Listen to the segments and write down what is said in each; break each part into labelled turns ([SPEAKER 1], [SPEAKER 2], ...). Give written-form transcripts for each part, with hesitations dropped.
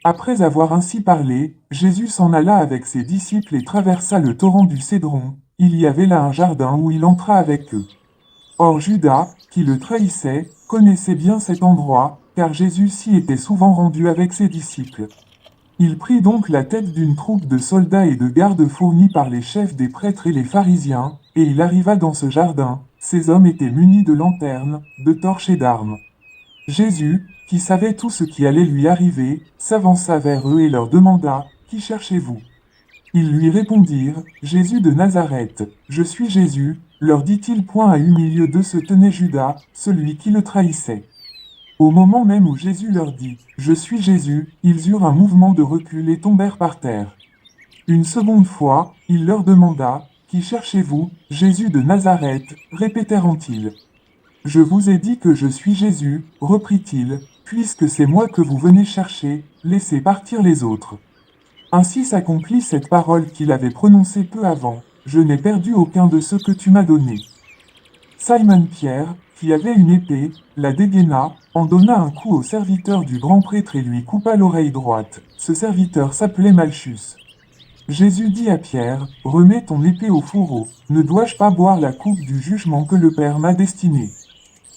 [SPEAKER 1] Après avoir ainsi parlé, Jésus s'en alla avec ses disciples et traversa le torrent du Cédron. Il y avait là un jardin où il entra avec eux. Or Judas, qui le trahissait, connaissait bien cet endroit, car Jésus s'y était souvent rendu avec ses disciples. Il prit donc la tête d'une troupe de soldats et de gardes fournis par les chefs des prêtres et les pharisiens, et il arriva dans ce jardin. Ces hommes étaient munis de lanternes, de torches et d'armes. Jésus, qui savait tout ce qui allait lui arriver, s'avança vers eux et leur demanda, « Qui cherchez-vous » Ils lui répondirent, « Jésus de Nazareth. » « Je suis Jésus, leur dit-il. Point à au milieu d'eux se tenait Judas, celui qui le trahissait. Au moment même où Jésus leur dit, « Je suis Jésus », ils eurent un mouvement de recul et tombèrent par terre. Une seconde fois, il leur demanda, « Qui cherchez-vous » ? Jésus de Nazareth, répétèrent-ils. « Je vous ai dit que je suis Jésus, reprit-il, puisque c'est moi que vous venez chercher, laissez partir les autres. Ainsi s'accomplit cette parole qu'il avait prononcée peu avant, je n'ai perdu aucun de ceux que tu m'as donnés. Simon-Pierre, qui avait une épée, la dégaina, en donna un coup au serviteur du grand prêtre et lui coupa l'oreille droite. Ce serviteur s'appelait Malchus. Jésus dit à Pierre, « Remets ton épée au fourreau, ne dois-je pas boire la coupe du jugement que le Père m'a destiné ?»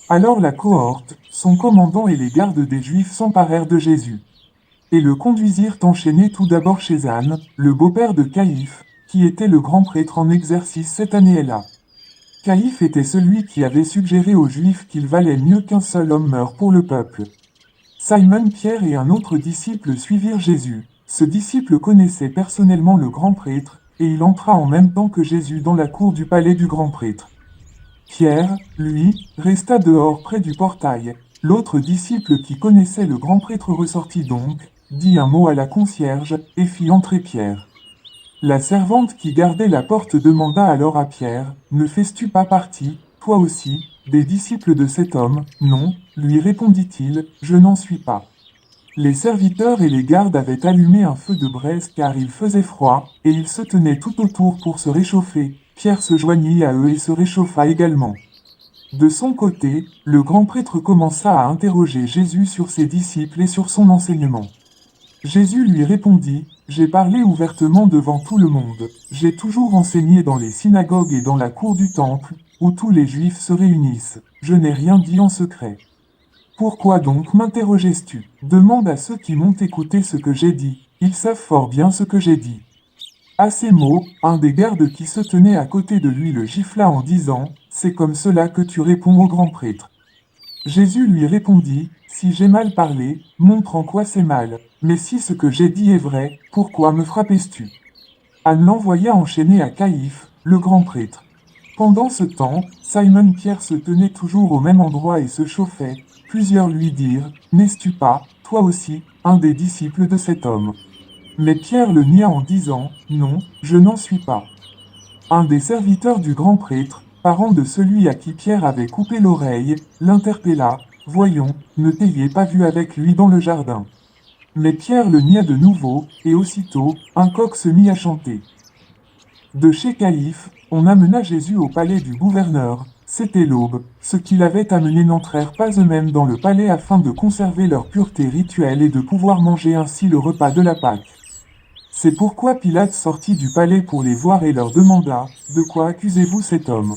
[SPEAKER 1] Alors la cohorte, son commandant et les gardes des Juifs s'emparèrent de Jésus. Et le conduisirent enchaîné tout d'abord chez Anne, le beau-père de Caïphe, qui était le grand prêtre en exercice cette année-là. Caïphe était celui qui avait suggéré aux Juifs qu'il valait mieux qu'un seul homme meure pour le peuple. Simon-Pierre et un autre disciple suivirent Jésus. Ce disciple connaissait personnellement le grand prêtre, et il entra en même temps que Jésus dans la cour du palais du grand prêtre. Pierre, lui, resta dehors près du portail. L'autre disciple qui connaissait le grand prêtre ressortit donc, dit un mot à la concierge, et fit entrer Pierre. La servante qui gardait la porte demanda alors à Pierre, « Ne fais-tu pas partie, toi aussi, des disciples de cet homme ?» « Non, lui répondit-il, je n'en suis pas. » Les serviteurs et les gardes avaient allumé un feu de braise car il faisait froid, et ils se tenaient tout autour pour se réchauffer. Pierre se joignit à eux et se réchauffa également. De son côté, le grand prêtre commença à interroger Jésus sur ses disciples et sur son enseignement. Jésus lui répondit, « J'ai parlé ouvertement devant tout le monde. J'ai toujours enseigné dans les synagogues et dans la cour du temple, où tous les Juifs se réunissent. Je n'ai rien dit en secret. Pourquoi donc m'interroges-tu ? Demande à ceux qui m'ont écouté ce que j'ai dit. Ils savent fort bien ce que j'ai dit. » À ces mots, un des gardes qui se tenait à côté de lui le gifla en disant, « C'est comme cela que tu réponds au grand prêtre. » Jésus lui répondit, « Si j'ai mal parlé, montre en quoi c'est mal. Mais si ce que j'ai dit est vrai, pourquoi me frappes-tu » Anne l'envoya enchaîner à Caïphe, le grand prêtre. Pendant ce temps, Simon-Pierre se tenait toujours au même endroit et se chauffait. Plusieurs lui dirent, « N'es-tu pas, toi aussi, un des disciples de cet homme ?» Mais Pierre le nia en disant, « Non, je n'en suis pas. » Un des serviteurs du grand prêtre, parent de celui à qui Pierre avait coupé l'oreille, l'interpella, « Voyons, ne t'ayez pas vu avec lui dans le jardin. » Mais Pierre le nia de nouveau, et aussitôt, un coq se mit à chanter. De chez Caïphe, on amena Jésus au palais du gouverneur. C'était l'aube. Ceux qui l'avaient amené n'entrèrent pas eux-mêmes dans le palais afin de conserver leur pureté rituelle et de pouvoir manger ainsi le repas de la Pâque. C'est pourquoi Pilate sortit du palais pour les voir et leur demanda, « De quoi accusez-vous cet homme ?»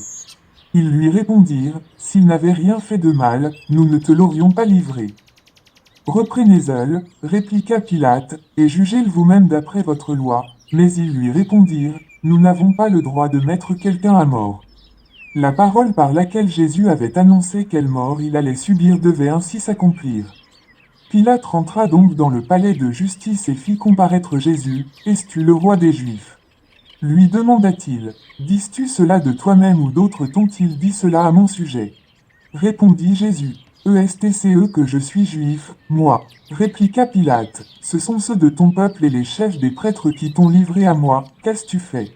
[SPEAKER 1] Ils lui répondirent, « S'il n'avait rien fait de mal, nous ne te l'aurions pas livré. » Reprenez-le, répliqua Pilate, et jugez-le vous-même d'après votre loi. Mais ils lui répondirent, « Nous n'avons pas le droit de mettre quelqu'un à mort. » La parole par laquelle Jésus avait annoncé quelle mort il allait subir devait ainsi s'accomplir. Pilate rentra donc dans le palais de justice et fit comparaître Jésus, « Es-tu le roi des Juifs ?» Lui demanda-t-il, « Dis-tu cela de toi-même ou d'autres t'ont-ils dit cela à mon sujet ?» Répondit Jésus, « Est-ce que je suis juif, moi ?» Répliqua Pilate, « Ce sont ceux de ton peuple et les chefs des prêtres qui t'ont livré à moi, qu'as-tu fait ?»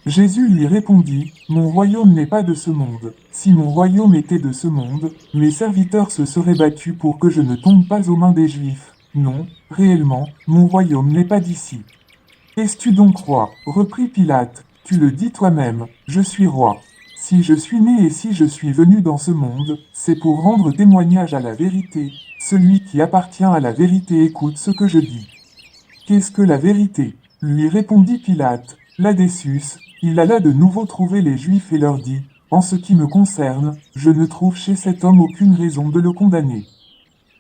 [SPEAKER 1] Jésus lui répondit, « Mon royaume n'est pas de ce monde. Si mon royaume était de ce monde, mes serviteurs se seraient battus pour que je ne tombe pas aux mains des Juifs. Non, réellement, mon royaume n'est pas d'ici. » « Es-tu donc roi ?» reprit Pilate. « Tu le dis toi-même, je suis roi. Si je suis né et si je suis venu dans ce monde, c'est pour rendre témoignage à la vérité. celui qui appartient à la vérité écoute ce que je dis. Qu'est-ce que la vérité? Lui répondit Pilate. Là-dessus, il alla de nouveau trouver les Juifs et leur dit, en ce qui me concerne, je ne trouve chez cet homme aucune raison de le condamner.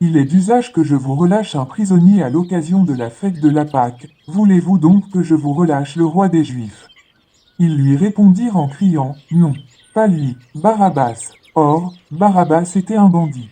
[SPEAKER 1] Il est d'usage que je vous relâche un prisonnier à l'occasion de la fête de la Pâque. Voulez-vous donc que je vous relâche le roi des Juifs? Ils lui répondirent en criant, non, pas lui, Barabbas. Or, Barabbas était un bandit.